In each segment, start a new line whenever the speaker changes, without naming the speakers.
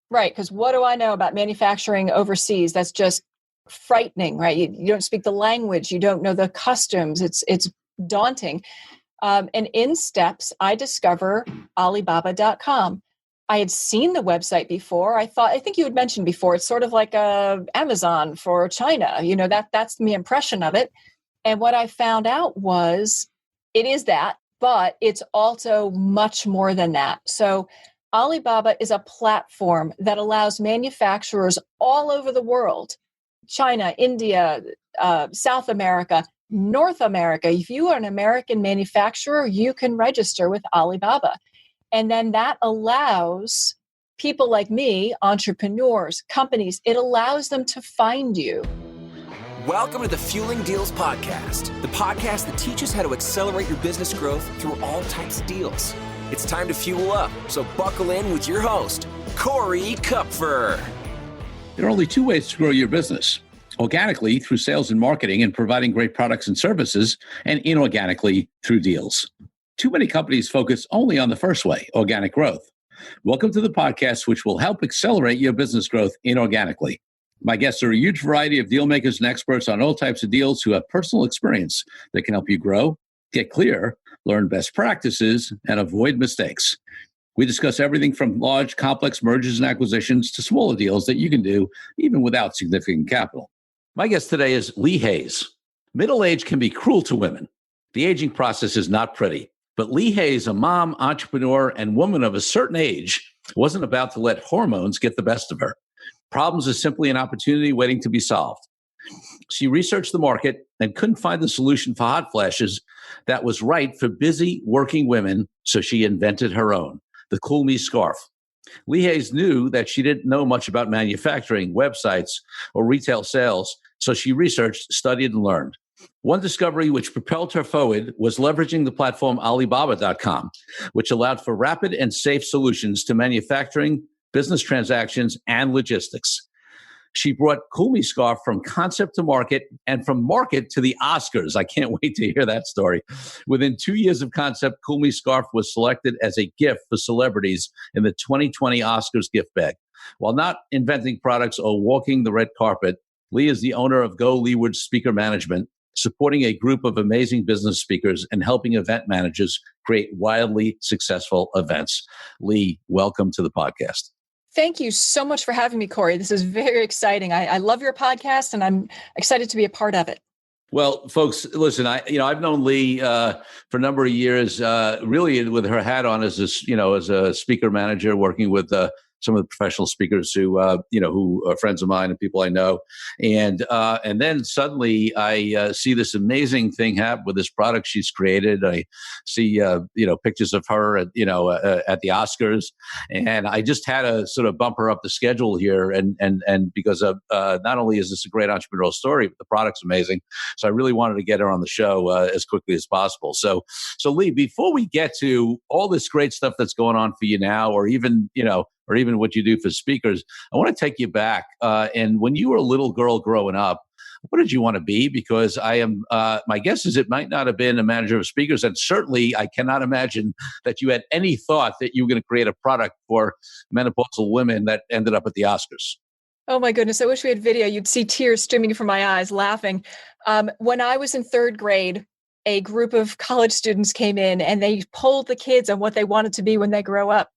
Right. Because what do I know about manufacturing overseas? That's just frightening, right? You don't speak the language. You don't know the customs. It's daunting. And in steps, I discover Alibaba.com. I had seen the website before. I think you had mentioned before, it's sort of like Amazon for China. That's the impression of it. And what I found out was it is that, but it's also much more than that. So Alibaba is a platform that allows manufacturers all over the world, China, India, South America, North America. If you are an American manufacturer, you can register with Alibaba. And then that allows people like me, entrepreneurs, companies, it allows them to find you.
Welcome to the Fueling Deals Podcast, the podcast that teaches how to accelerate your business growth through all types of deals. It's time to fuel up, so buckle in with your host, Corey Kupfer.
There are only two ways to grow your business: organically through sales and marketing and providing great products and services, and inorganically through deals. Too many companies focus only on the first way, organic growth. Welcome to the podcast, which will help accelerate your business growth inorganically. My guests are a huge variety of deal makers and experts on all types of deals who have personal experience that can help you grow, get clear, learn best practices, and avoid mistakes. We discuss everything from large, complex mergers and acquisitions to smaller deals that you can do even without significant capital. My guest today is Lee Hayes. Middle age can be cruel to women. The aging process is not pretty. But Lee Hayes, a mom, entrepreneur, and woman of a certain age, wasn't about to let hormones get the best of her. Problems are simply an opportunity waiting to be solved. She researched the market and couldn't find the solution for hot flashes that was right for busy working women, so she invented her own, the Cool Me Scarf. Lee Hayes knew that she didn't know much about manufacturing, websites, or retail sales, so she researched, studied, and learned. One discovery which propelled her forward was leveraging the platform Alibaba.com, which allowed for rapid and safe solutions to manufacturing, business transactions, and logistics. She brought Cool Me Scarf from concept to market and from market to the Oscars. I can't wait to hear that story. Within 2 years of concept, Cool Me Scarf was selected as a gift for celebrities in the 2020 Oscars gift bag. While not inventing products or walking the red carpet, Lee is the owner of Leeward Speaker Management, supporting a group of amazing business speakers and helping event managers create wildly successful events. Lee, welcome to the podcast.
Thank you so much for having me, Corey. This is very exciting. I love your podcast, and I'm excited to be a part of it.
Well, folks, listen. I've known Lee for a number of years, really with her hat on as a speaker manager, working with some of the professional speakers who are friends of mine and people I know. And then suddenly I see this amazing thing happen with this product she's created. I see, pictures of her at the Oscars. And I just had to sort of bump her up the schedule here. And because of, not only is this a great entrepreneurial story, but the product's amazing. So I really wanted to get her on the show as quickly as possible. So Lee, before we get to all this great stuff that's going on for you now, or even what you do for speakers, I want to take you back. And when you were a little girl growing up, what did you want to be? Because my guess is it might not have been a manager of speakers. And certainly I cannot imagine that you had any thought that you were going to create a product for menopausal women that ended up at the Oscars.
Oh my goodness. I wish we had video. You'd see tears streaming from my eyes laughing. When I was in third grade, a group of college students came in and they polled the kids on what they wanted to be when they grow up.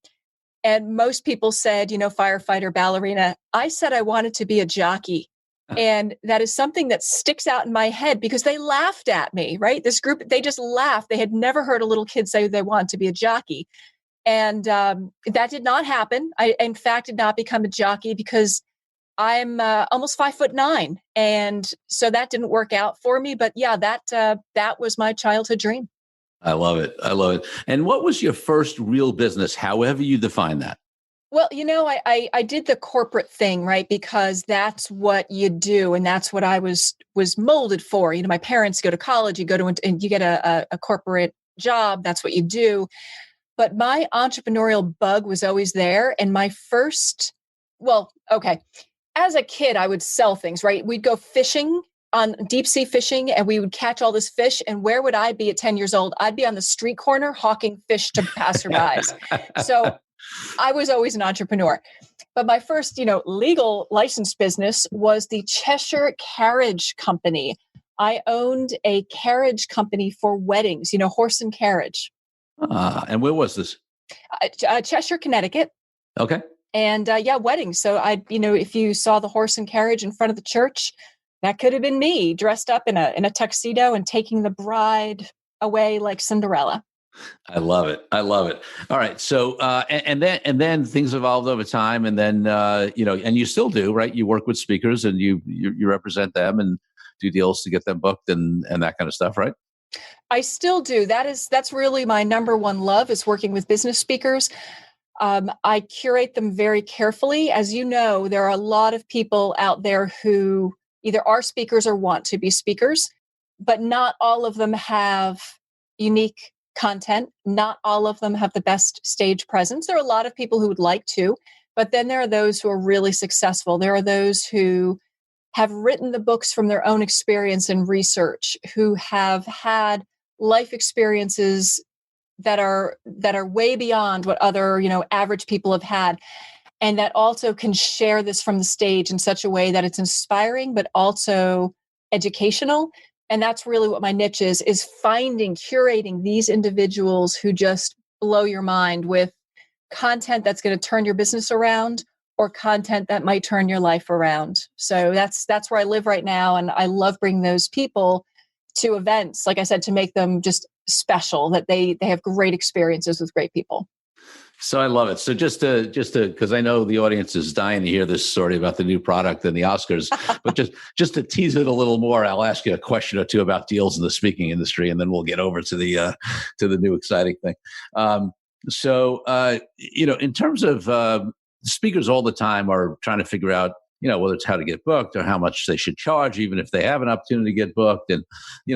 And most people said, firefighter, ballerina. I said I wanted to be a jockey. And that is something that sticks out in my head because they laughed at me, right? This group, they just laughed. They had never heard a little kid say they wanted to be a jockey. And that did not happen. I, in fact, did not become a jockey because I'm almost 5'9". And so that didn't work out for me. But yeah, that was my childhood dream.
I love it. And what was your first real business, however you define that?
Well, I did the corporate thing, right? Because that's what you do. And that's what I was molded for. My parents go to college, you go to, and you get a corporate job. That's what you do. But my entrepreneurial bug was always there. And as a kid, I would sell things, right? We'd go fishing on deep sea fishing and we would catch all this fish. And where would I be at 10 years old? I'd be on the street corner hawking fish to passerbys. So I was always an entrepreneur. But my first, legal licensed business was the Cheshire Carriage Company. I owned a carriage company for weddings, horse and carriage.
And where was this?
Cheshire, Connecticut.
Okay.
And weddings. So if you saw the horse and carriage in front of the church, that could have been me dressed up in a tuxedo and taking the bride away like Cinderella.
I love it. All right. So, and then things evolved over time, and then, and you still do, right? You work with speakers and you represent them and do deals to get them booked and that kind of stuff, right?
I still do. That's really my number one love, is working with business speakers. I curate them very carefully. As you know, there are a lot of people out there who either are speakers or want to be speakers, but not all of them have unique content. Not all of them have the best stage presence. There are a lot of people who would like to, but then there are those who are really successful. There are those who have written the books from their own experience and research, who have had life experiences that are way beyond what other, average people have had, and that also can share this from the stage in such a way that it's inspiring, but also educational. And that's really what my niche is curating these individuals who just blow your mind with content that's going to turn your business around, or content that might turn your life around. So that's where I live right now. And I love bringing those people to events, like I said, to make them just special, that they have great experiences with great people.
So I love it. So just to, because I know the audience is dying to hear this story about the new product and the Oscars, but just to tease it a little more, I'll ask you a question or two about deals in the speaking industry, and then we'll get over to the new exciting thing. In terms of speakers all the time are trying to figure out, whether it's how to get booked or how much they should charge, even if they have an opportunity to get booked, and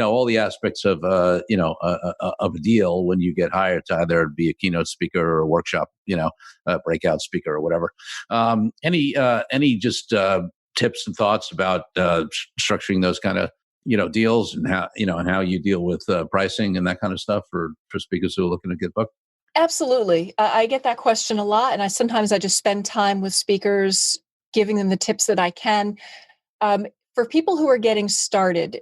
all the aspects of of a deal when you get hired to either be a keynote speaker or a workshop, a breakout speaker or whatever. Any tips and thoughts about structuring those kind of deals, and how you deal with pricing and that kind of stuff for speakers who are looking to get booked?
Absolutely. I get that question a lot, and I sometimes just spend time with speakers, giving them the tips that I can. For people who are getting started,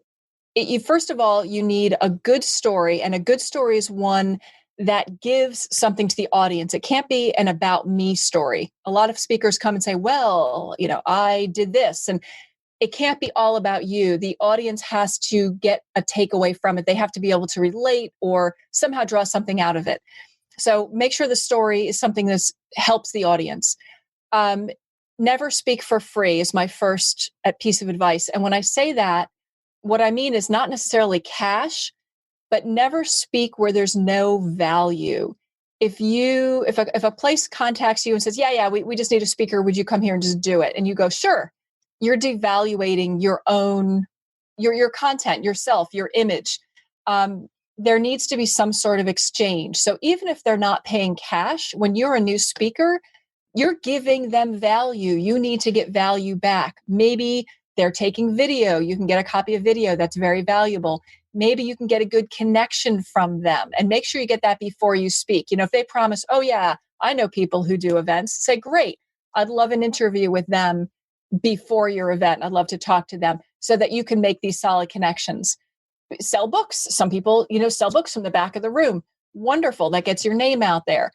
first of all, you need a good story, and a good story is one that gives something to the audience. It can't be an about me story. A lot of speakers come and say, well, I did this, and it can't be all about you. The audience has to get a takeaway from it. They have to be able to relate or somehow draw something out of it. So make sure the story is something that helps the audience. Never speak for free is my first piece of advice. And when I say that, what I mean is not necessarily cash, but never speak where there's no value. If a place contacts you and says, yeah, we just need a speaker, would you come here and just do it? And you go, sure, you're devaluating your own, your content, yourself, your image. There needs to be some sort of exchange. So even if they're not paying cash, when you're a new speaker, you're giving them value. You need to get value back. Maybe they're taking video. You can get a copy of video that's very valuable. Maybe you can get a good connection from them, and make sure you get that before you speak. If they promise, oh yeah, I know people who do events, say, great, I'd love an interview with them before your event. I'd love to talk to them so that you can make these solid connections. Sell books. Some people, sell books from the back of the room. Wonderful. That gets your name out there.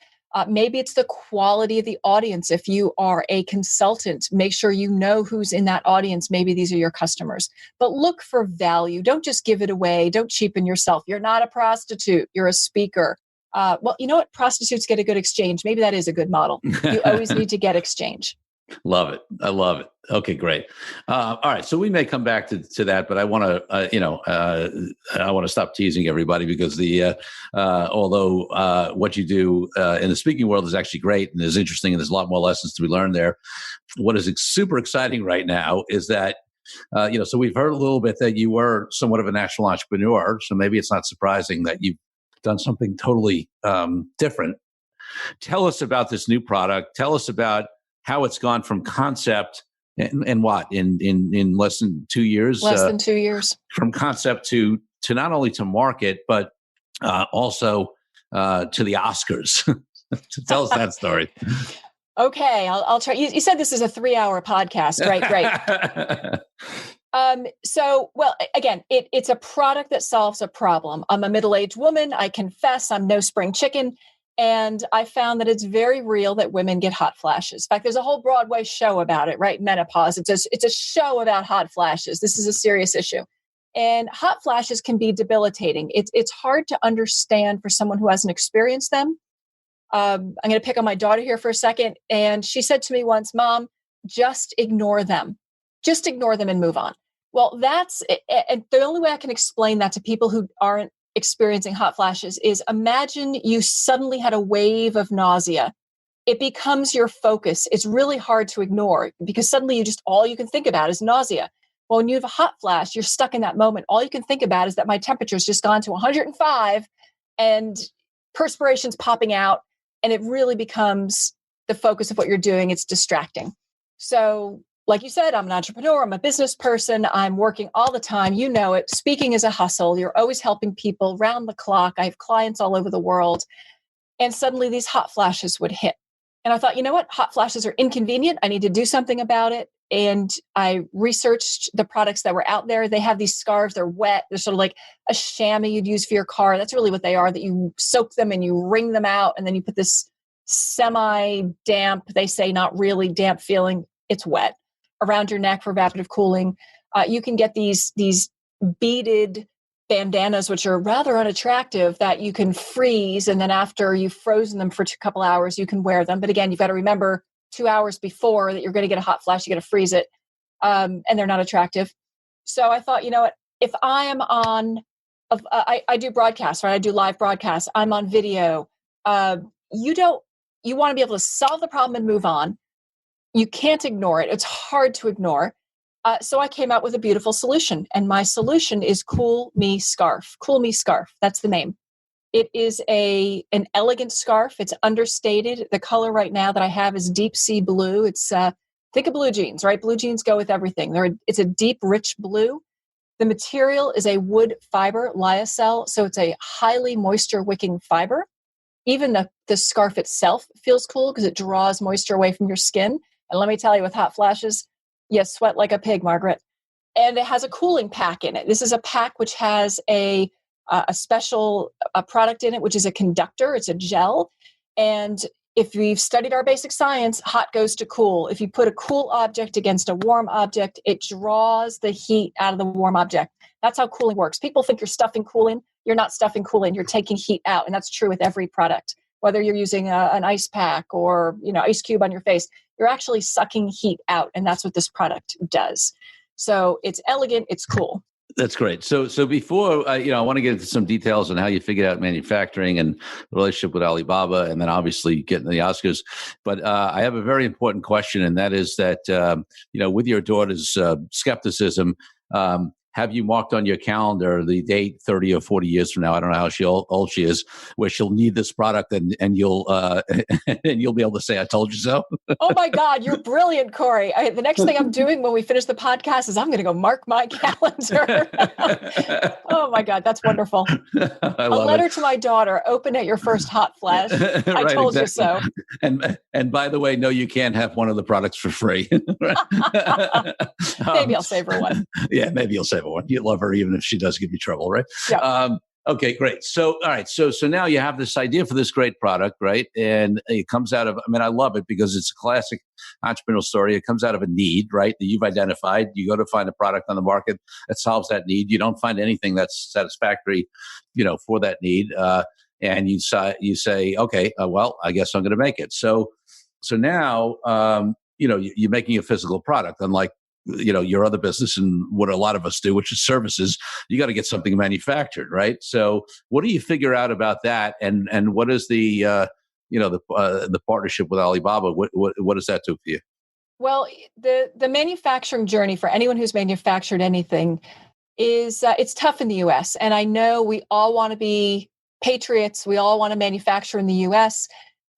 Maybe it's the quality of the audience. If you are a consultant, make sure you know who's in that audience. Maybe these are your customers. But look for value. Don't just give it away. Don't cheapen yourself. You're not a prostitute. You're a speaker. Well, you know what? Prostitutes get a good exchange. Maybe that is a good model. You always need to get exchange.
Love it. I love it. Okay, great. All right. So we may come back to that, but I want to, I want to stop teasing everybody, because although what you do in the speaking world is actually great and is interesting, and there's a lot more lessons to be learned there. What is super exciting right now is that, so we've heard a little bit that you were somewhat of a national entrepreneur. So maybe it's not surprising that you've done something totally different. Tell us about this new product. Tell us about how it's gone from concept and what in less than 2 years.
Less than 2 years.
From concept to not only to market, but also to the Oscars. Tell us that story.
Okay, I'll try. You said this is a 3-hour podcast, right? Great. Again, it's a product that solves a problem. I'm a middle-aged woman. I confess I'm no spring chicken. And I found that it's very real that women get hot flashes. In fact, there's a whole Broadway show about it, right? Menopause. It's a show about hot flashes. This is a serious issue. And hot flashes can be debilitating. It's hard to understand for someone who hasn't experienced them. I'm going to pick on my daughter here for a second. And she said to me once, Mom, just ignore them. Just ignore them and move on. Well, and the only way I can explain that to people who aren't experiencing hot flashes is imagine you suddenly had a wave of nausea. It becomes your focus. It's really hard to ignore because suddenly all you can think about is nausea. Well, when you have a hot flash, you're stuck in that moment. All you can think about is that my temperature's just gone to 105 and perspiration's popping out, and it really becomes the focus of what you're doing. It's distracting. So, like you said, I'm an entrepreneur. I'm a business person. I'm working all the time. You know it. Speaking is a hustle. You're always helping people round the clock. I have clients all over the world. And suddenly these hot flashes would hit. And I thought, you know what? Hot flashes are inconvenient. I need to do something about it. And I researched the products that were out there. They have these scarves. They're wet. They're sort of like a chamois you'd use for your car. That's really what they are, that you soak them and you wring them out. And then you put this semi-damp, they say not really damp feeling. It's wet around your neck for evaporative cooling. You can get these beaded bandanas, which are rather unattractive, that you can freeze. And then after you've frozen them for a couple hours, you can wear them. But again, you've got to remember 2 hours before that you're going to get a hot flash, you got to freeze it. And they're not attractive. So I thought, you know what, if I am on, I do broadcasts, right? I do live broadcasts. I'm on video. You want to be able to solve the problem and move on. You can't ignore it. It's hard to ignore. So I came out with a beautiful solution. And my solution is Cool Me Scarf. Cool Me Scarf. That's the name. It is an elegant scarf. It's understated. The color right now that I have is deep sea blue. It's think of blue jeans, right? Blue jeans go with everything. It's a deep, rich blue. The material is a wood fiber, lyocell. So it's a highly moisture-wicking fiber. Even the scarf itself feels cool because it draws moisture away from your skin. And let me tell you, with hot flashes, you sweat like a pig, Margaret. And it has a cooling pack in it. This is a pack which has a special product in it, which is a conductor. It's a gel. And if we've studied our basic science, hot goes to cool. If you put a cool object against a warm object, it draws the heat out of the warm object. That's how cooling works. People think you're stuffing cool in. You're not stuffing cool in. You're taking heat out. And that's true with every product. Whether you're using an ice pack or ice cube on your face, you're actually sucking heat out. And that's what this product does. So it's elegant. It's cool.
That's great. So before, I want to get into some details on how you figured out manufacturing and the relationship with Alibaba, and then obviously getting the Oscars. But I have a very important question, and that is that, with your daughter's skepticism, have you marked on your calendar the date 30 or 40 years from now? I don't know how old she is, where she'll need this product and you'll and you'll be able to say, I told you so.
Oh my God, you're brilliant, Corey. The next thing I'm doing when we finish the podcast is I'm going to go mark my calendar. Oh my God, that's wonderful. A letter to my daughter, open at your first hot flash. I told you so.
And by the way, no, you can't have one of the products for free.
Maybe I'll save her one.
Yeah, maybe you'll save her one. You love her even if she does give you trouble, right?
Yeah.
Okay, great. So, all right. So now you have this idea for this great product, right? And it comes out of, I love it because it's a classic entrepreneurial story. It comes out of a need, right? That you've identified. You go to find a product on the market that solves that need. You don't find anything that's satisfactory, for that need. And you say, okay, well, I guess I'm going to make it. So now, you're making a physical product, unlike your other business and what a lot of us do, which is services. You got to get something manufactured, right? So what do you figure out about that? And what is the partnership with Alibaba? What does that do for you?
Well, the manufacturing journey for anyone who's manufactured anything is it's tough in the U.S. And I know we all want to be patriots. We all want to manufacture in the U.S.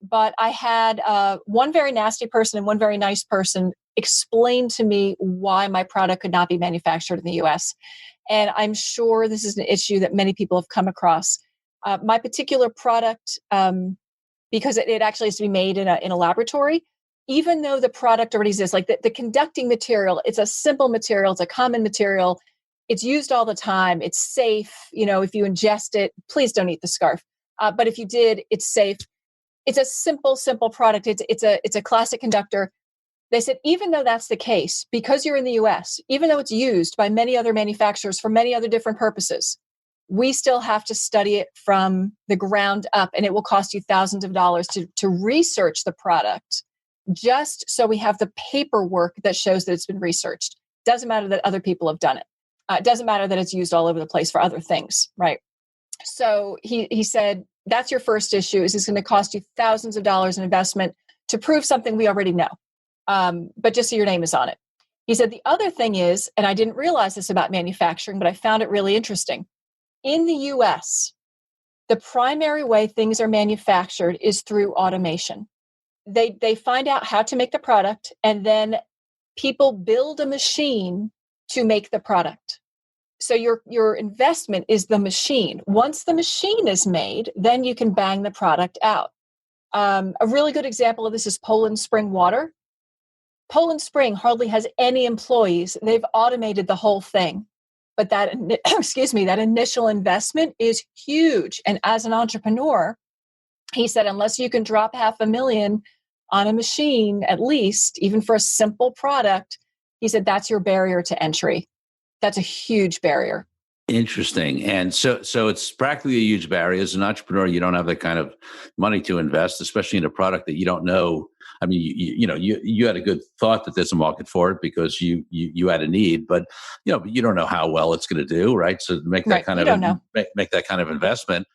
But I had one very nasty person and one very nice person explain to me why my product could not be manufactured in the U.S. And I'm sure this is an issue that many people have come across. My particular product because it actually has to be made in a laboratory, even though the product already exists. Like the conducting material, it's a simple material, it's a common material, it's used all the time, it's safe. If you ingest it, please don't eat the scarf. But if you did, it's safe. It's a simple product. It's a classic conductor. They said, even though that's the case, because you're in the US, even though it's used by many other manufacturers for many other different purposes, we still have to study it from the ground up, and it will cost you thousands of dollars to research the product, just so we have the paperwork that shows that it's been researched. Doesn't matter that other people have done it. It doesn't matter that it's used all over the place for other things, right? So he said, that's your first issue, is it's going to cost you thousands of dollars in investment to prove something we already know. But just so your name is on it. He said, the other thing is, and I didn't realize this about manufacturing, but I found it really interesting. In the US, the primary way things are manufactured is through automation. They find out how to make the product, and then people build a machine to make the product. So your investment is the machine. Once the machine is made, then you can bang the product out. A really good example of this is Poland Spring Water. Poland Spring hardly has any employees. They've automated the whole thing. But that initial investment is huge. And as an entrepreneur, he said, unless you can drop $500,000 on a machine, at least, even for a simple product, he said, that's your barrier to entry. That's a huge barrier.
Interesting. And so it's practically a huge barrier. As an entrepreneur, you don't have that kind of money to invest, especially in a product that you don't know. I mean, you had a good thought that there's a market for it because you had a need, but you don't know how well it's going to do, right? So make that kind of make that kind of investment.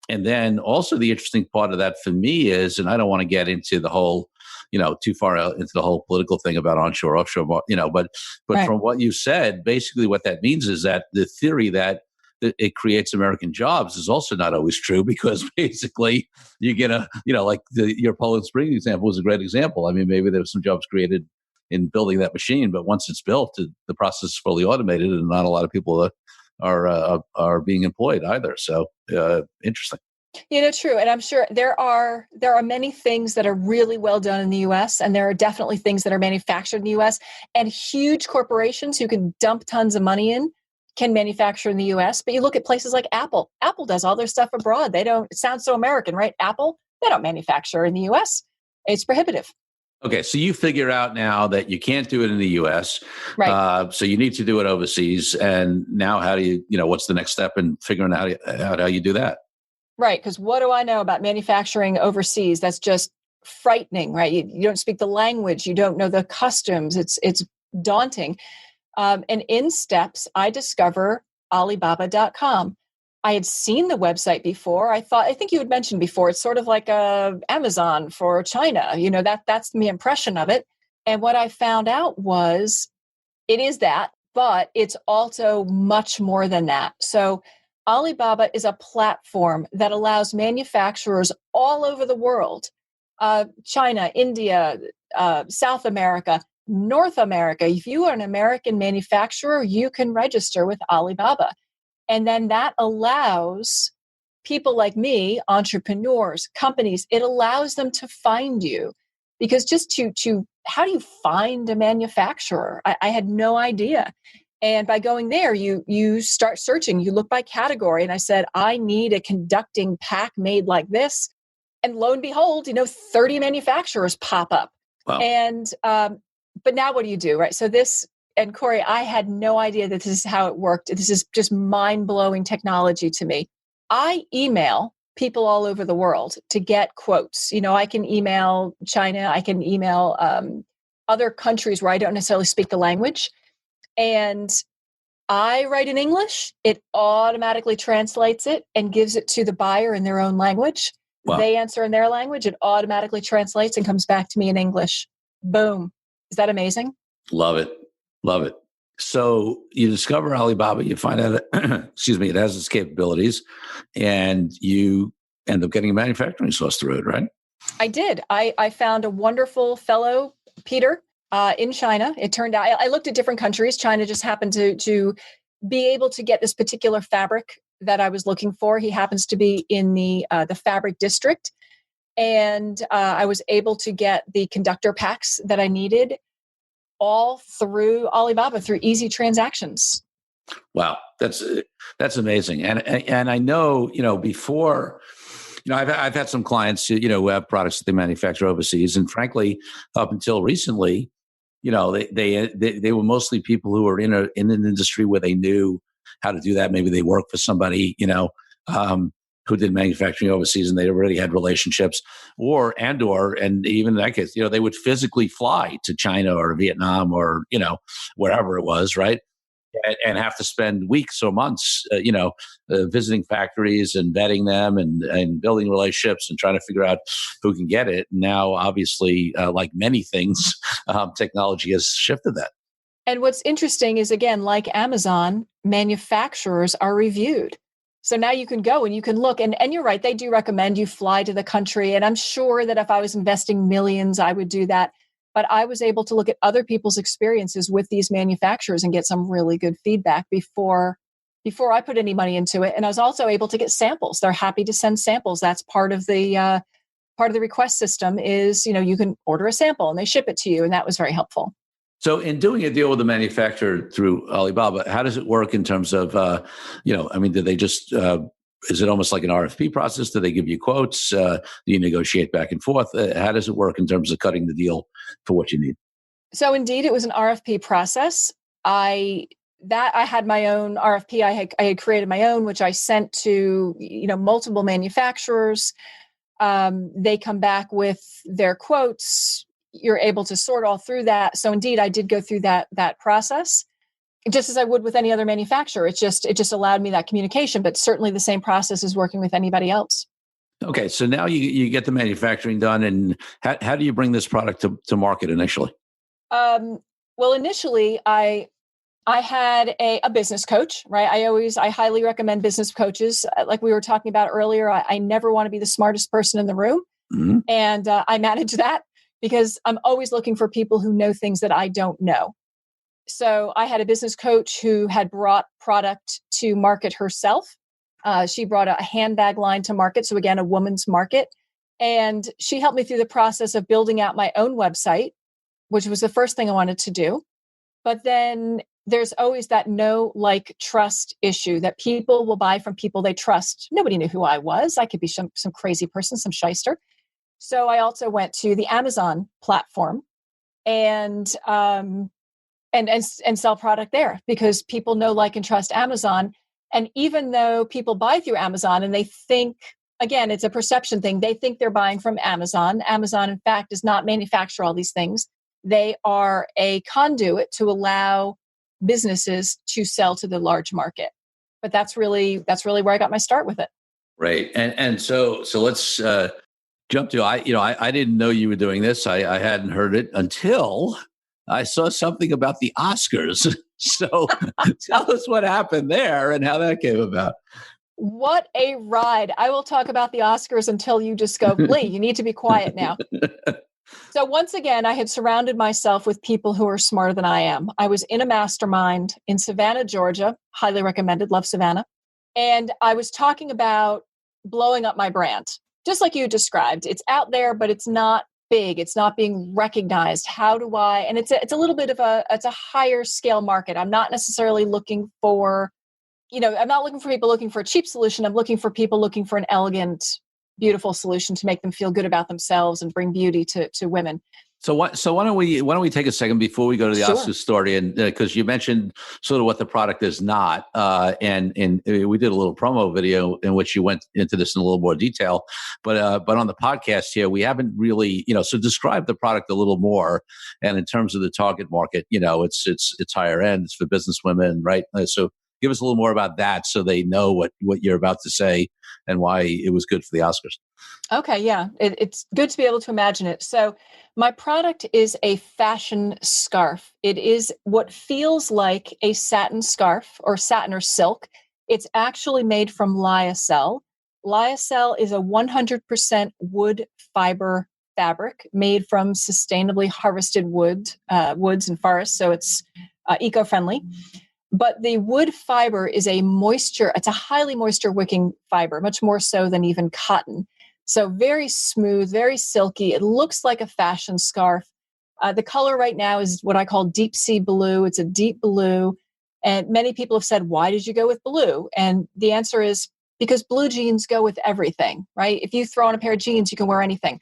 And then also the interesting part of that for me is, and I don't want to get into the whole, too far out into the whole political thing about onshore, offshore, but right. From what you said, basically what that means is that the theory that it creates American jobs is also not always true, because basically you get your Poland Spring example was a great example. I mean, maybe there was some jobs created in building that machine, but once it's built, the process is fully automated, and not a lot of people are being employed either. So interesting.
True. And I'm sure there are many things that are really well done in the US, and there are definitely things that are manufactured in the US, and huge corporations who can dump tons of money in can manufacture in the US. But you look at places like Apple. Apple does all their stuff abroad. It sounds so American, right? Apple, they don't manufacture in the US. It's prohibitive.
Okay, so you figure out now that you can't do it in the U.S.,
right?
So you need to do it overseas. And now, how do you, what's the next step in figuring out how you do that?
Right, because what do I know about manufacturing overseas? That's just frightening, right? You don't speak the language, you don't know the customs. It's daunting. And in steps, I discover Alibaba.com. I had seen the website before. I think you had mentioned before, it's sort of like Amazon for China. That's the impression of it. And what I found out was it is that, but it's also much more than that. So Alibaba is a platform that allows manufacturers all over the world, China, India, South America, North America. If you are an American manufacturer, you can register with Alibaba. And then that allows people like me, entrepreneurs, companies, it allows them to find you. Because just to how do you find a manufacturer? I had no idea. And by going there, you start searching, you look by category. And I said, I need a conducting pack made like this. And lo and behold, 30 manufacturers pop up.
Wow.
And, but now what do you do, right? So this, and Corey, I had no idea that this is how it worked. This is just mind-blowing technology to me. I email people all over the world to get quotes. I can email China, I can email other countries where I don't necessarily speak the language. And I write in English, it automatically translates it and gives it to the buyer in their own language.
Wow.
They answer in their language, it automatically translates and comes back to me in English. Boom. Is that amazing?
Love it. Love it. So you discover Alibaba, you find out, it has its capabilities, and you end up getting a manufacturing source through it, right?
I did. I found a wonderful fellow, Peter, in China. It turned out, I looked at different countries. China just happened to be able to get this particular fabric that I was looking for. He happens to be in the fabric district. And I was able to get the conductor packs that I needed all through Alibaba, through easy transactions.
Wow, that's amazing. And I know, before, I've had some clients, who have products that they manufacture overseas, and frankly, up until recently, they were mostly people who were in an industry where they knew how to do that. Maybe they worked for somebody, who did manufacturing overseas, and they already had relationships, and even in that case, they would physically fly to China or Vietnam or wherever it was, right? And have to spend weeks or months, visiting factories and vetting them and building relationships and trying to figure out who can get it. Now, obviously, like many things, technology has shifted that.
And what's interesting is, again, like Amazon, manufacturers are reviewed. So now you can go and you can look, and you're right, they do recommend you fly to the country. And I'm sure that if I was investing millions, I would do that. But I was able to look at other people's experiences with these manufacturers and get some really good feedback before I put any money into it. And I was also able to get samples. They're happy to send samples. That's part of the request system is, you can order a sample and they ship it to you. And that was very helpful.
So in doing a deal with the manufacturer through Alibaba, how does it work in terms of, do they just, is it almost like an RFP process? Do they give you quotes? Do you negotiate back and forth? How does it work in terms of cutting the deal for what you need?
So indeed, it was an RFP process. I had my own RFP. I had created my own, which I sent to, multiple manufacturers. They come back with their quotes. You're able to sort all through that. So indeed, I did go through that process, just as I would with any other manufacturer. It just allowed me that communication, but certainly the same process is working with anybody else.
Okay, so now you get the manufacturing done, and how do you bring this product to market initially?
Well, initially, I had a business coach, right? I highly recommend business coaches. Like we were talking about earlier, I never want to be the smartest person in the room. Mm-hmm. And I manage that because I'm always looking for people who know things that I don't know. So I had a business coach who had brought product to market herself. She brought a handbag line to market. So again, a woman's market. And she helped me through the process of building out my own website, which was the first thing I wanted to do. But then there's always that know, like, trust issue that people will buy from people they trust. Nobody knew who I was. I could be some crazy person, some shyster. So I also went to the Amazon platform and sell product there because people know, like, and trust Amazon. And even though people buy through Amazon and they think, again, it's a perception thing, they think they're buying from Amazon. Amazon, in fact, does not manufacture all these things. They are a conduit to allow businesses to sell to the large market. But that's really where I got my start with it.
Right. And so let's jump to, I didn't know you were doing this. I hadn't heard it until I saw something about the Oscars. So tell us what happened there and how that came about.
What a ride. I will talk about the Oscars until you just go, Lee, you need to be quiet now. So once again, I had surrounded myself with people who are smarter than I am. I was in a mastermind in Savannah, Georgia, highly recommended, love Savannah. And I was talking about blowing up my brand, just like you described. It's out there, but it's not big. It's not being recognized. How do I, and it's a little bit of it's a higher scale market. I'm not necessarily looking for, I'm not looking for people looking for a cheap solution. I'm looking for people looking for an elegant, beautiful solution to make them feel good about themselves and bring beauty to women.
So why don't we take a second before we go to the Oscar story, and because you mentioned sort of what the product is not, and we did a little promo video in which you went into this in a little more detail, but on the podcast here we haven't really, so describe the product a little more, and in terms of the target market, it's higher end, it's for business women, right? So give us a little more about that so they know what you're about to say and why it was good for the Oscars.
Okay, yeah. It's good to be able to imagine it. So my product is a fashion scarf. It is what feels like a satin scarf or satin or silk. It's actually made from lyocell. Lyocell is a 100% wood fiber fabric made from sustainably harvested woods and forests. So it's eco-friendly. But the wood fiber is it's a highly moisture wicking fiber, much more so than even cotton. So very smooth, very silky. It looks like a fashion scarf. The color right now is what I call deep sea blue. It's a deep blue. And many people have said, why did you go with blue? And the answer is because blue jeans go with everything, right? If you throw on a pair of jeans, you can wear anything.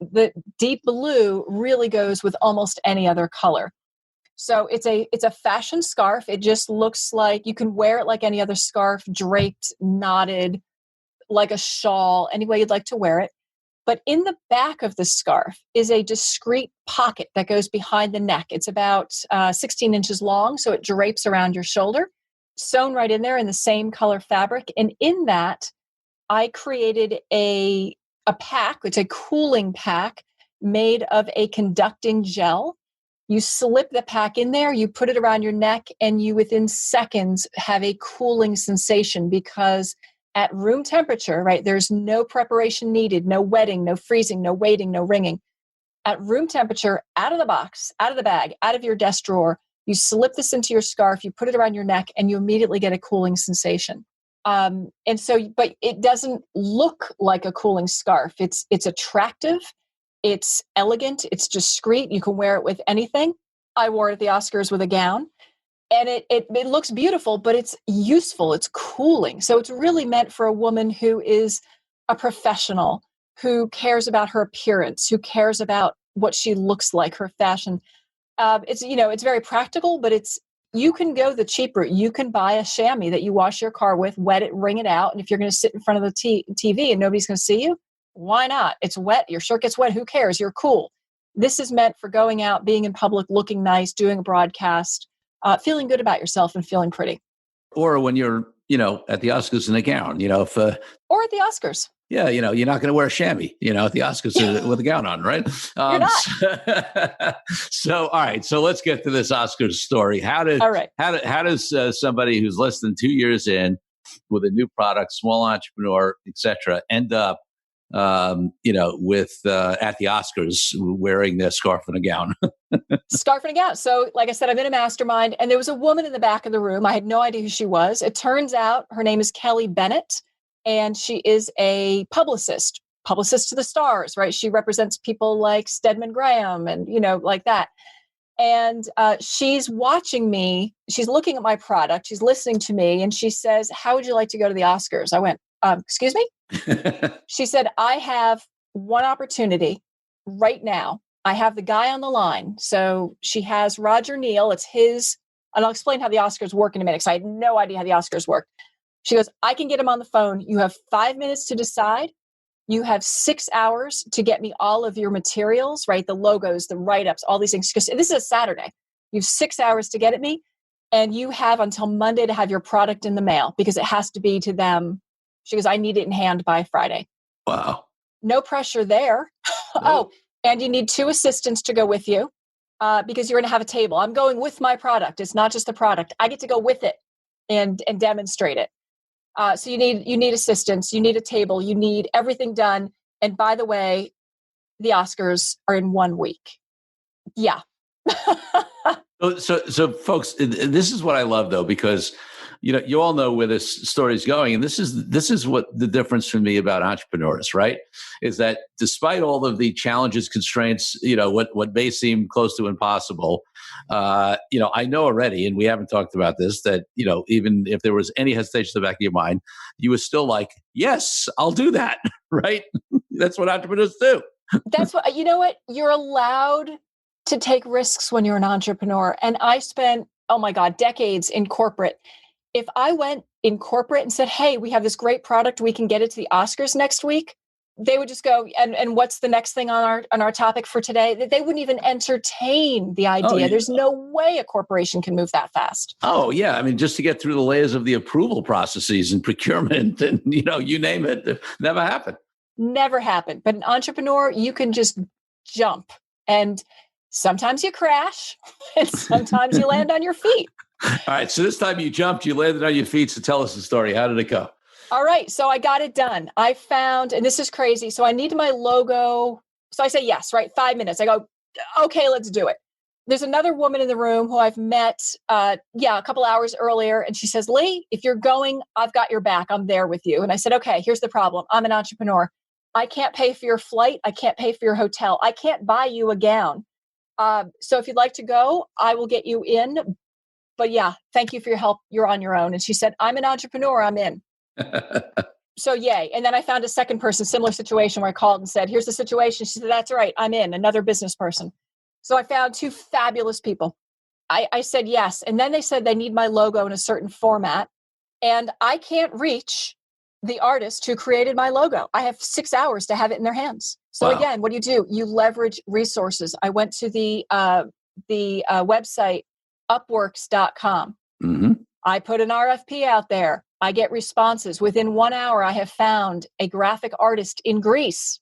The deep blue really goes with almost any other color. So it's a fashion scarf. It just looks like you can wear it like any other scarf, draped, knotted, like a shawl, any way you'd like to wear it. But in the back of the scarf is a discreet pocket that goes behind the neck. It's about 16 inches long, so it drapes around your shoulder, sewn right in there in the same color fabric. And in that, I created a pack. It's a cooling pack made of a conducting gel. You slip the pack in there, you put it around your neck, and you within seconds have a cooling sensation because at room temperature, right, there's no preparation needed, no wetting, no freezing, no waiting, no wringing. At room temperature, out of the box, out of the bag, out of your desk drawer, you slip this into your scarf, you put it around your neck, and you immediately get a cooling sensation. But it doesn't look like a cooling scarf. It's attractive, it's elegant, it's discreet. You can wear it with anything. I wore it at the Oscars with a gown. And it looks beautiful, but it's useful. It's cooling. So it's really meant for a woman who is a professional, who cares about her appearance, who cares about what she looks like, her fashion. It's very practical, but you can go the cheap route. You can buy a chamois that you wash your car with, wet it, wring it out. And if you're going to sit in front of the TV and nobody's going to see you, why not? It's wet. Your shirt gets wet. Who cares? You're cool. This is meant for going out, being in public, looking nice, doing a broadcast. Feeling good about yourself and feeling pretty.
Or when you're, at the Oscars in a gown,
or at the Oscars.
Yeah, you're not going to wear a chamois, at the Oscars with a gown on, right?
You're not.
So, all right. So let's get to this Oscars story. How does somebody who's less than 2 years in with a new product, small entrepreneur, etc., end up with at the Oscars wearing their scarf and a gown?
Scarf and a gown. So like I said, I'm in a mastermind and there was a woman in the back of the room. I had no idea who she was. It turns out her name is Kelly Bennett and she is a publicist to the stars, right? She represents people like Stedman Graham and, like that. And she's watching me. She's looking at my product. She's listening to me. And she says, how would you like to go to the Oscars? I went, excuse me? She said, I have one opportunity right now. I have the guy on the line. So she has Roger Neal. It's his, and I'll explain how the Oscars work in a minute because I had no idea how the Oscars work. She goes, I can get him on the phone. You have 5 minutes to decide. You have 6 hours to get me all of your materials, right? The logos, the write-ups, all these things. Because this is a Saturday. You have 6 hours to get at me. And you have until Monday to have your product in the mail because it has to be to them. She goes, I need it in hand by Friday.
Wow.
No pressure there.
No.
Oh, and you need 2 assistants to go with you because you're going to have a table. I'm going with my product. It's not just the product. I get to go with it and demonstrate it. So you need assistants. You need a table. You need everything done. And by the way, the Oscars are in 1 week. Yeah.
So folks, this is what I love though, because you all know where this story is going, and this is what the difference for me about entrepreneurs, right? Is that despite all of the challenges, constraints, what may seem close to impossible, I know already, and we haven't talked about this, that even if there was any hesitation in the back of your mind, you were still like, yes, I'll do that, right? That's what entrepreneurs do.
That's what you're allowed to take risks when you're an entrepreneur, and I spent decades in corporate. If I went in corporate and said, hey, we have this great product, we can get it to the Oscars next week, they would just go, and what's the next thing on our topic for today? They wouldn't even entertain the idea. Oh, yeah. There's no way a corporation can move that fast.
Oh, yeah. I mean, just to get through the layers of the approval processes and procurement and, you name it, never happened.
Never happened. But an entrepreneur, you can just jump. And sometimes you crash and sometimes you land on your feet.
All right. So this time you jumped, you landed on your feet. So tell us the story. How did it go?
All right. So I got it done. I found, and this is crazy. So I needed my logo. So I say, yes, right. 5 minutes. I go, okay, let's do it. There's another woman in the room who I've met, a couple hours earlier. And she says, Lee, if you're going, I've got your back. I'm there with you. And I said, okay, here's the problem. I'm an entrepreneur. I can't pay for your flight. I can't pay for your hotel. I can't buy you a gown. So if you'd like to go, I will get you in. But yeah, thank you for your help. You're on your own. And she said, I'm an entrepreneur. I'm in. So yay. And then I found a second person, similar situation, where I called and said, here's the situation. She said, that's all right. I'm in. Another business person. So I found two fabulous people. I said yes. And then they said they need my logo in a certain format. And I can't reach the artist who created my logo. I have 6 hours to have it in their hands. So again, what do? You leverage resources. I went to the website, upworks.com.
Mm-hmm.
I put an RFP out there. I get responses. Within 1 hour, I have found a graphic artist in Greece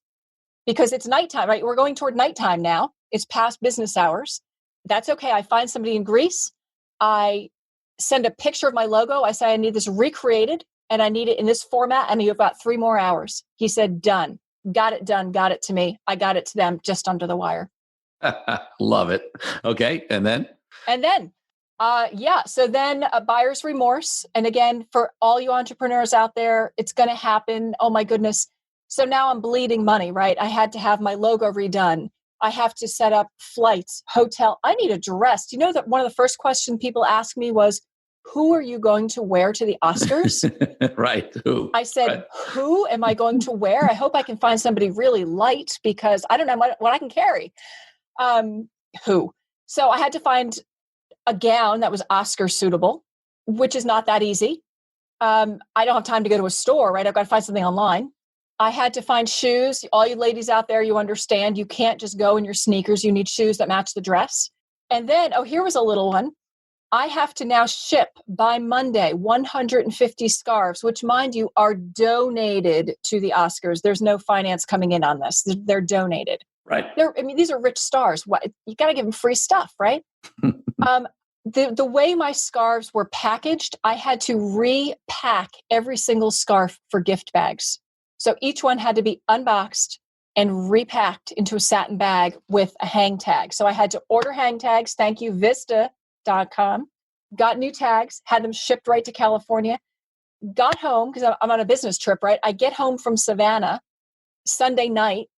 because it's nighttime, right? We're going toward nighttime now. It's past business hours. That's okay. I find somebody in Greece. I send a picture of my logo. I say, I need this recreated and I need it in this format. And you've got 3 more hours. He said, done. Got it done. Got it to me. I got it to them just under the wire.
Love it. Okay. And then?
So then a buyer's remorse. And again, for all you entrepreneurs out there, it's going to happen. Oh my goodness. So now I'm bleeding money, right? I had to have my logo redone. I have to set up flights, hotel. I need a dress. Do you know that one of the first questions people asked me was, who are you going to wear to the Oscars?
Right. Who?
I said,
right.
Who am I going to wear? I hope I can find somebody really light because I don't know what I can carry. Who? So I had to find a gown that was Oscar suitable, which is not that easy. I don't have time to go to a store, right? I've got to find something online. I had to find shoes. All you ladies out there, you understand, you can't just go in your sneakers. You need shoes that match the dress. And then, here was a little one. I have to now ship by Monday 150 scarves, which, mind you, are donated to the Oscars. There's no finance coming in on this. They're donated.
Right.
These are rich stars. You got to give them free stuff, right? The way my scarves were packaged, I had to repack every single scarf for gift bags. So each one had to be unboxed and repacked into a satin bag with a hang tag. So I had to order hang tags. Thank you, Vista.com. Got new tags, had them shipped right to California. Got home, because I'm on a business trip, right? I get home from Savannah Sunday night,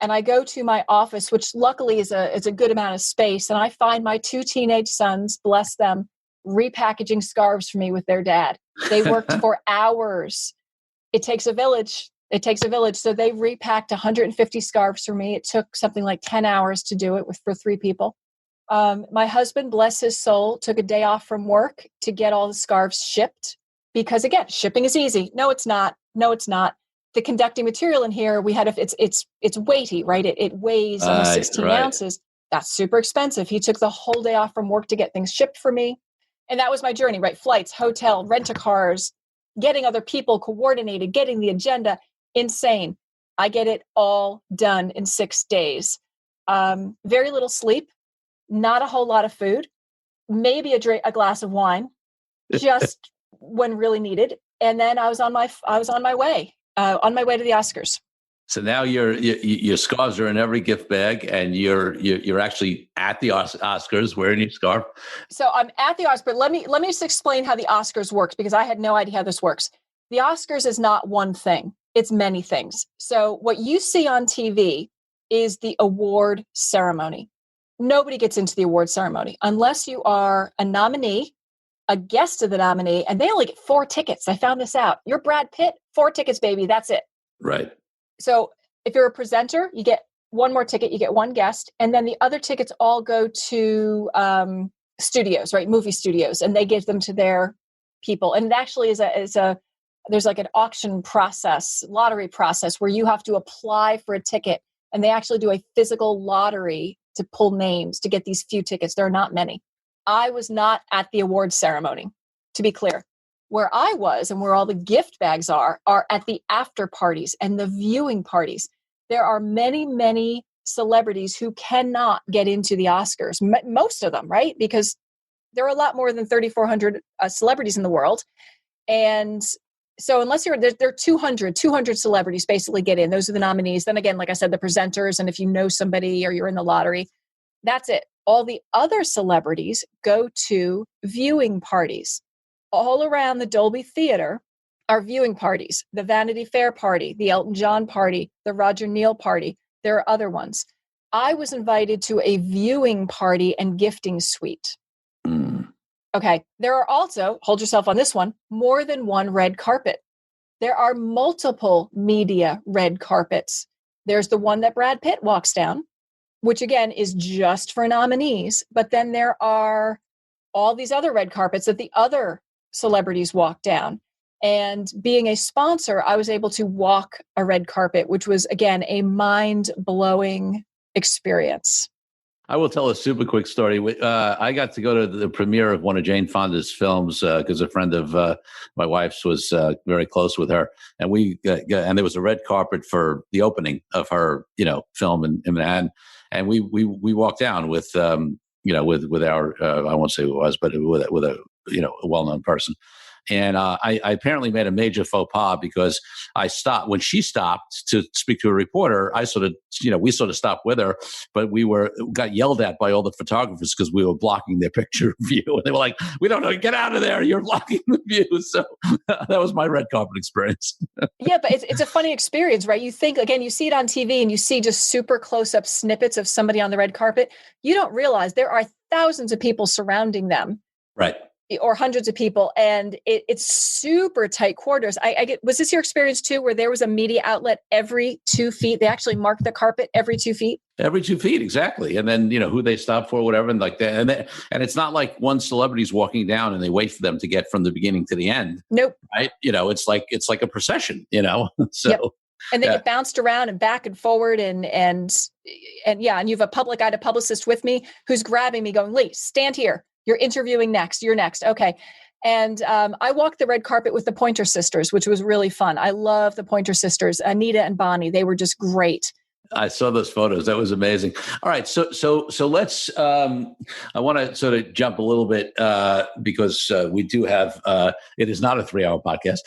and I go to my office, which luckily is a good amount of space. And I find my 2 teenage sons, bless them, repackaging scarves for me with their dad. They worked for hours. It takes a village. So they repacked 150 scarves for me. It took something like 10 hours to do it for 3 people. My husband, bless his soul, took a day off from work to get all the scarves shipped because, again, shipping is easy. No, it's not. The conducting material in here, it's weighty, right? It weighs almost 16 ounces. That's super expensive. He took the whole day off from work to get things shipped for me. And that was my journey, right? Flights, hotel, rent-a-cars, getting other people coordinated, getting the agenda. Insane. I get it all done in 6 days. Very little sleep, not a whole lot of food, maybe a glass of wine, just when really needed. And then I was on my way to the Oscars.
So now your scarves are in every gift bag, and you're actually at the Oscars wearing your scarf.
So I'm at the Oscars, but let me just explain how the Oscars works, because I had no idea how this works. The Oscars is not one thing. It's many things. So what you see on TV is the award ceremony. Nobody gets into the award ceremony unless you are a nominee, a guest of the nominee, and they only get 4 tickets. I found this out. You're Brad Pitt, 4 tickets, baby. That's it.
Right.
So if you're a presenter, you get 1 more ticket, you get 1 guest, and then the other tickets all go to studios, right? Movie studios, and they give them to their people. And it actually is there's like an auction process, lottery process, where you have to apply for a ticket, and they actually do a physical lottery to pull names to get these few tickets. There are not many. I was not at the award ceremony, to be clear. Where I was and where all the gift bags are at the after parties and the viewing parties. There are many, many celebrities who cannot get into the Oscars, most of them, right? Because there are a lot more than 3,400 celebrities in the world. And so unless there are 200 celebrities basically get in. Those are the nominees. Then again, like I said, the presenters, and if you know somebody or you're in the lottery, that's it. All the other celebrities go to viewing parties. All around the Dolby Theater are viewing parties, the Vanity Fair party, the Elton John party, the Roger Neal party. There are other ones. I was invited to a viewing party and gifting suite. Okay. There are also, hold yourself on this one, more than one red carpet. There are multiple media red carpets. There's the one that Brad Pitt walks down, which again is just for nominees. But then there are all these other red carpets that the other celebrities walk down. And being a sponsor, I was able to walk a red carpet, which was, again, a mind-blowing experience.
I will tell a super quick story. I got to go to the premiere of one of Jane Fonda's films because a friend of my wife's was very close with her, and and there was a red carpet for the opening of her, film in Manhattan, and we walked down with with our I won't say who it was, but with a a well-known person. And I apparently made a major faux pas because I stopped when she stopped to speak to a reporter. I sort of, we sort of stopped with her, but got yelled at by all the photographers because we were blocking their picture view. And they were like, "We don't know, get out of there. You're blocking the view." So that was my red carpet experience.
Yeah, but it's a funny experience, right? You think, again, you see it on TV and you see just super close-up snippets of somebody on the red carpet. You don't realize there are thousands of people surrounding them.
Right.
Or hundreds of people, and it's super tight quarters. Was this your experience too, where there was a media outlet every 2 feet? They actually marked the carpet every 2 feet. Every
2 feet, exactly. And then who they stop for, whatever, and like that. And it's not like one celebrity's walking down and they wait for them to get from the beginning to the end.
Nope.
Right? It's like a procession. So.
Yep. And they get bounced around and back and forward, and you have a public eye, a publicist with me who's grabbing me, going, "Lee, stand here. You're interviewing next. You're next." Okay. And I walked the red carpet with the Pointer Sisters, which was really fun. I love the Pointer Sisters, Anita and Bonnie. They were just great.
I saw those photos. That was amazing. All right. So let's, I want to sort of jump a little bit because we do have, it is not a 3-hour podcast.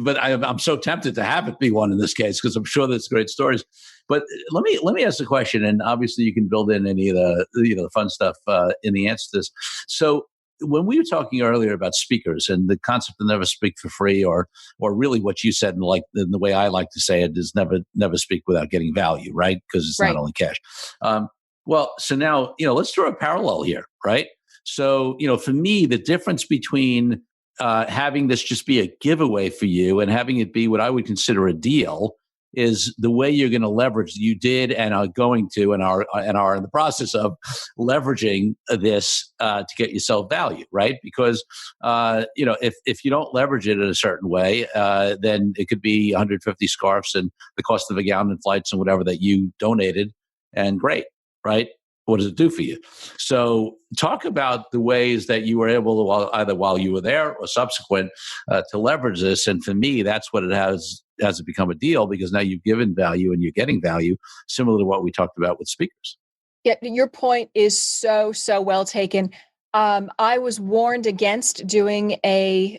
But I'm so tempted to have it be one in this case, because I'm sure there's great stories. But let me ask the question, and obviously you can build in any of the fun stuff in the answer to this. So when we were talking earlier about speakers and the concept of never speak for free, or really what you said, and the way I like to say it is never speak without getting value, right? Because it's not only cash. So now let's draw a parallel here, right? So for me, the difference between having this just be a giveaway for you and having it be what I would consider a deal is the way you're going to leverage. You did and are going to and are in the process of leveraging this to get yourself value, right? Because if you don't leverage it in a certain way, then it could be 150 scarves and the cost of a gown and flights and whatever that you donated, and great, right? What does it do for you? So talk about the ways that you were able to, either while you were there or subsequent, to leverage this. And for me, that's what it has it become a deal, because now you've given value and you're getting value, similar to what we talked about with speakers.
Yeah, your point is so well taken. I was warned against doing a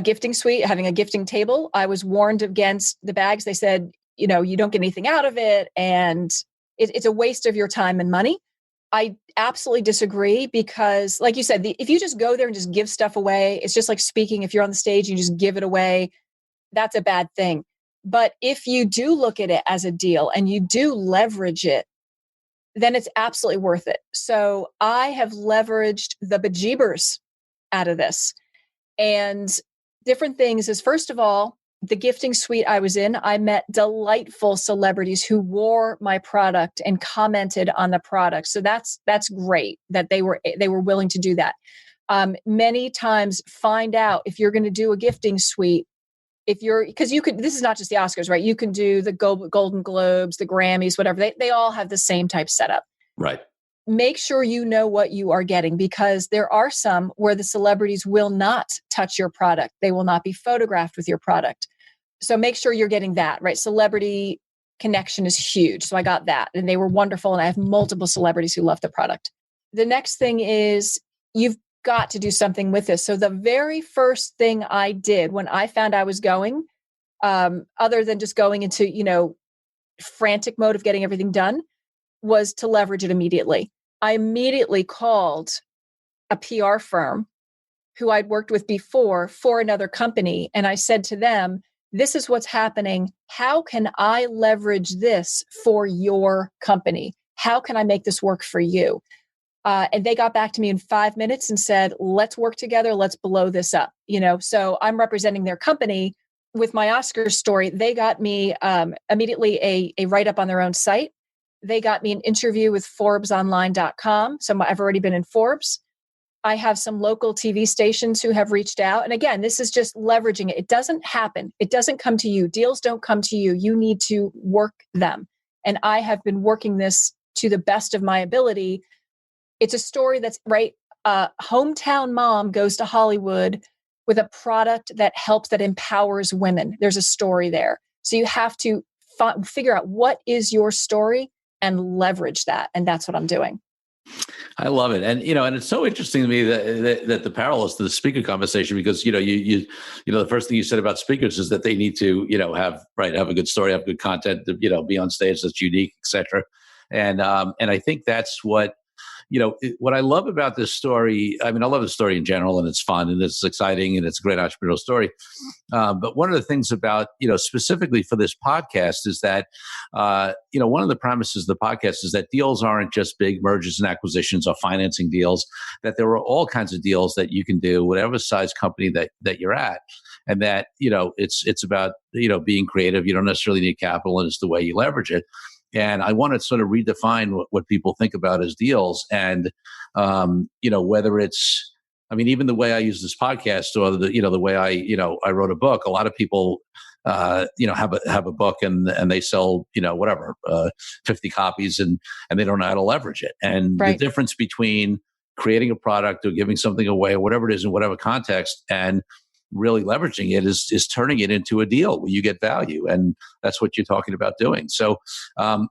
gifting suite, having a gifting table. I was warned against the bags. They said, you don't get anything out of it, and it's a waste of your time and money. I absolutely disagree, because like you said, if you just go there and just give stuff away, it's just like speaking. If you're on the stage, you just give it away. That's a bad thing. But if you do look at it as a deal and you do leverage it, then it's absolutely worth it. So I have leveraged the bejeebers out of this. And different things is, first of all, the gifting suite I was in, I met delightful celebrities who wore my product and commented on the product. So that's great that they were willing to do that. Many times, find out if you're going to do a gifting suite, because you could, this is not just the Oscars, right? You can do the Golden Globes, the Grammys, whatever. They all have the same type setup.
Right.
Make sure you know what you are getting, because there are some where the celebrities will not touch your product. They will not be photographed with your product. So make sure you're getting that, right? Celebrity connection is huge. So I got that, and they were wonderful. And I have multiple celebrities who love the product. The next thing is, you've got to do something with this. So the very first thing I did when I found I was going, other than just going into, frantic mode of getting everything done, was to leverage it immediately. I immediately called a PR firm who I'd worked with before for another company. And I said to them, this is what's happening. How can I leverage this for your company? How can I make this work for you? And they got back to me in 5 minutes and said, let's work together. Let's blow this up. So I'm representing their company with my Oscars story. They got me immediately a write-up on their own site. They got me an interview with ForbesOnline.com. So I've already been in Forbes. I have some local TV stations who have reached out. And again, this is just leveraging it. It doesn't happen. It doesn't come to you. Deals don't come to you. You need to work them. And I have been working this to the best of my ability. It's a story that's right. Hometown mom goes to Hollywood with a product that helps, that empowers women. There's a story there. So you have to figure out what is your story and leverage that. And that's what I'm doing.
I love it. And, and it's so interesting to me that the parallels to the speaker conversation, because, the first thing you said about speakers is that they need to, have a good story, have good content, be on stage that's unique, et cetera. And I think that's what I love about this story. I mean, I love the story in general, and it's fun and it's exciting and it's a great entrepreneurial story. But one of the things about, specifically for this podcast is that, one of the premises of the podcast is that deals aren't just big mergers and acquisitions or financing deals, that there are all kinds of deals that you can do, whatever size company that you're at. And that, it's about, being creative. You don't necessarily need capital, and it's the way you leverage it. And I want to sort of redefine what people think about as deals. And, whether it's, even the way I use this podcast, or the way I wrote a book. A lot of people, have a book and they sell, 50 copies and they don't know how to leverage it. And
right.
The difference between creating a product or giving something away or whatever it is in whatever context and really leveraging it is turning it into a deal where you get value, and that's what you're talking about doing. So, have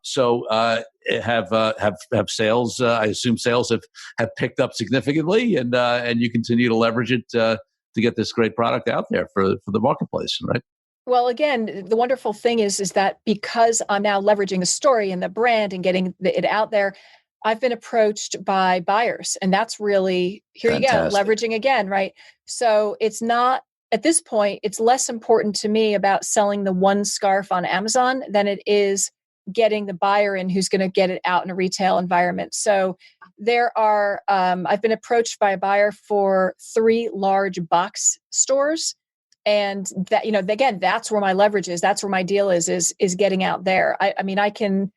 sales? I assume sales have picked up significantly, and you continue to leverage it to get this great product out there for the marketplace, right?
Well, again, the wonderful thing is that because I'm now leveraging the story and the brand and getting it out there, I've been approached by buyers, and that's really, here
Fantastic.
You go, leveraging again, right? So it's not, at this point, it's less important to me about selling the one scarf on Amazon than it is getting the buyer in who's going to get it out in a retail environment. So there are, I've been approached by a buyer for 3 large box stores. And that, again, that's where my leverage is. That's where my deal is getting out there. I can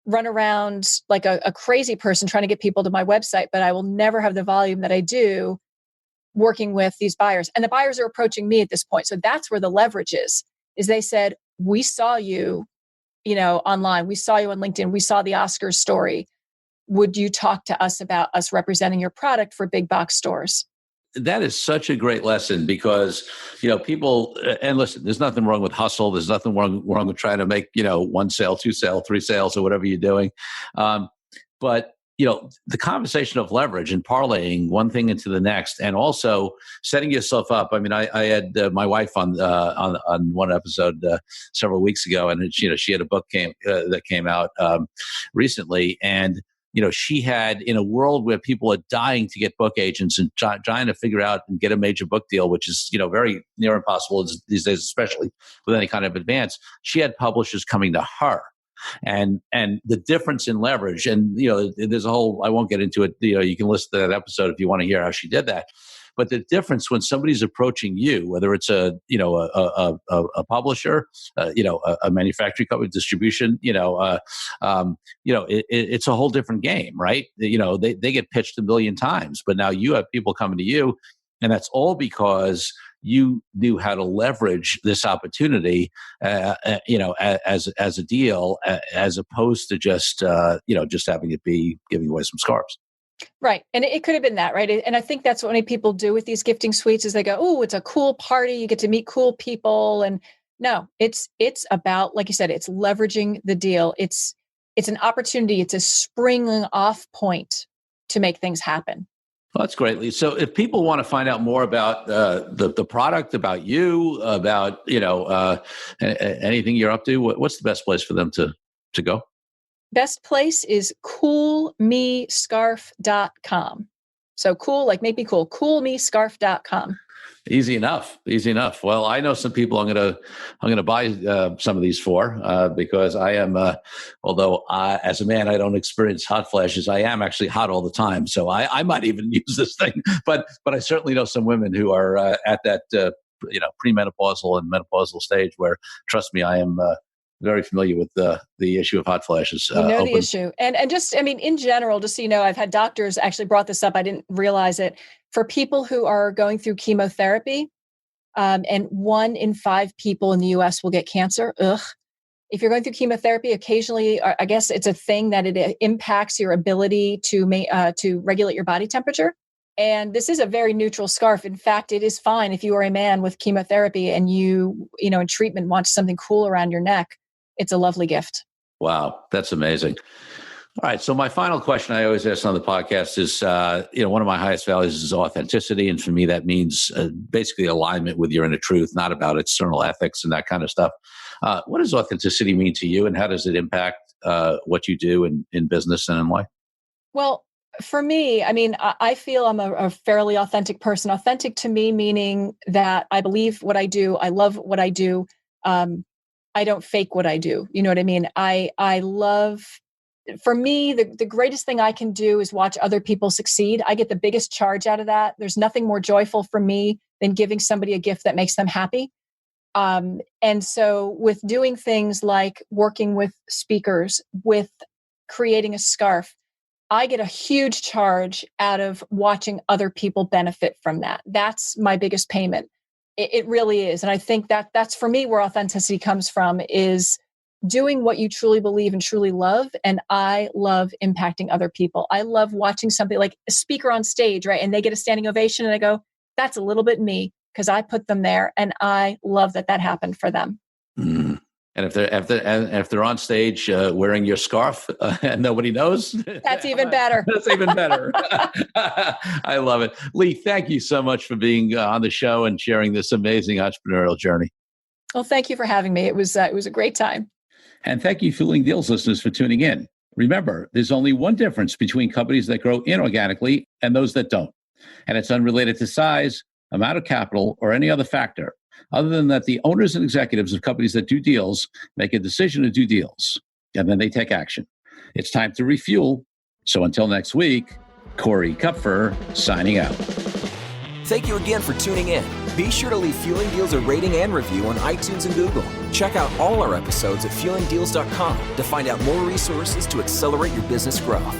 run around like a crazy person trying to get people to my website, but I will never have the volume that I do working with these buyers. And the buyers are approaching me at this point. So that's where the leverage is they said, we saw you, online. We saw you on LinkedIn. We saw the Oscars story. Would you talk to us about us representing your product for big box stores?
That is such a great lesson, because, people, and listen, there's nothing wrong with hustle. There's nothing wrong with trying to make, 1 sale, 2 sale, 3 sales, or whatever you're doing. But, the conversation of leverage and parlaying one thing into the next, and also setting yourself up. I had my wife on one episode several weeks ago, and she had a book that came out recently, and she had, in a world where people are dying to get book agents and trying to figure out and get a major book deal, which is, very near impossible these days, especially with any kind of advance, she had publishers coming to her. And the difference in leverage, and, there's a whole, I won't get into it. You can listen to that episode if you want to hear how she did that. But the difference when somebody's approaching you, whether it's a publisher, a manufacturing company, distribution, it's a whole different game, right? They get pitched a million times, but now you have people coming to you, and that's all because you knew how to leverage this opportunity, as a deal, as opposed to just having it be giving away some scarves.
Right. And it could have been that, right? And I think that's what many people do with these gifting suites is they go, oh, it's a cool party. You get to meet cool people. And no, it's about, like you said, it's leveraging the deal. It's an opportunity. It's a springing off point to make things happen.
Well, that's great, Lee. So if people want to find out more about the product, about you, about, anything you're up to, what's the best place for them to go?
Best place is coolmescarf.com. So cool, like make me cool, coolmescarf.com.
Easy enough. Easy enough. Well, I know some people I'm gonna buy some of these for because I am. Although as a man, I don't experience hot flashes. I am actually hot all the time, so I might even use this thing. But I certainly know some women who are at that premenopausal and menopausal stage where, trust me, I am very familiar with the issue of hot flashes.
The issue, and just in general, just so you know, I've had doctors actually brought this up. I didn't realize it. For people who are going through chemotherapy, and 1 in 5 people in the U.S. will get cancer. Ugh. If you're going through chemotherapy, occasionally, I guess it's a thing that it impacts your ability to regulate your body temperature. And this is a very neutral scarf. In fact, it is fine if you are a man with chemotherapy and you in treatment want something cool around your neck. It's a lovely gift.
Wow, that's amazing. All right. So my final question I always ask on the podcast is, one of my highest values is authenticity. And for me, that means basically alignment with your inner truth, not about external ethics and that kind of stuff. What does authenticity mean to you, and how does it impact what you do in business and in life?
Well, for me, I feel I'm a fairly authentic person. Authentic to me, meaning that I believe what I do. I love what I do. I don't fake what I do. You know what I mean? I love... For me, the greatest thing I can do is watch other people succeed. I get the biggest charge out of that. There's nothing more joyful for me than giving somebody a gift that makes them happy. And so with doing things like working with speakers, with creating a scarf, I get a huge charge out of watching other people benefit from that. That's my biggest payment. It really is. And I think that's for me where authenticity comes from, is doing what you truly believe and truly love. And I love impacting other people. I love watching something like a speaker on stage, right? And they get a standing ovation and I go, that's a little bit me because I put them there. And I love that happened for them.
Mm. And if they're on stage wearing your scarf and nobody knows,
that's even better.
That's even better. I love it. Lee, thank you so much for being on the show and sharing this amazing entrepreneurial journey.
Well, thank you for having me. It was a great time.
And thank you, Fueling Deals listeners, for tuning in. Remember, there's only one difference between companies that grow inorganically and those that don't. And it's unrelated to size, amount of capital, or any other factor, other than that the owners and executives of companies that do deals make a decision to do deals, and then they take action. It's time to refuel. So until next week, Corey Kupfer signing out.
Thank you again for tuning in. Be sure to leave Fueling Deals a rating and review on iTunes and Google. Check out all our episodes at fuelingdeals.com to find out more resources to accelerate your business growth.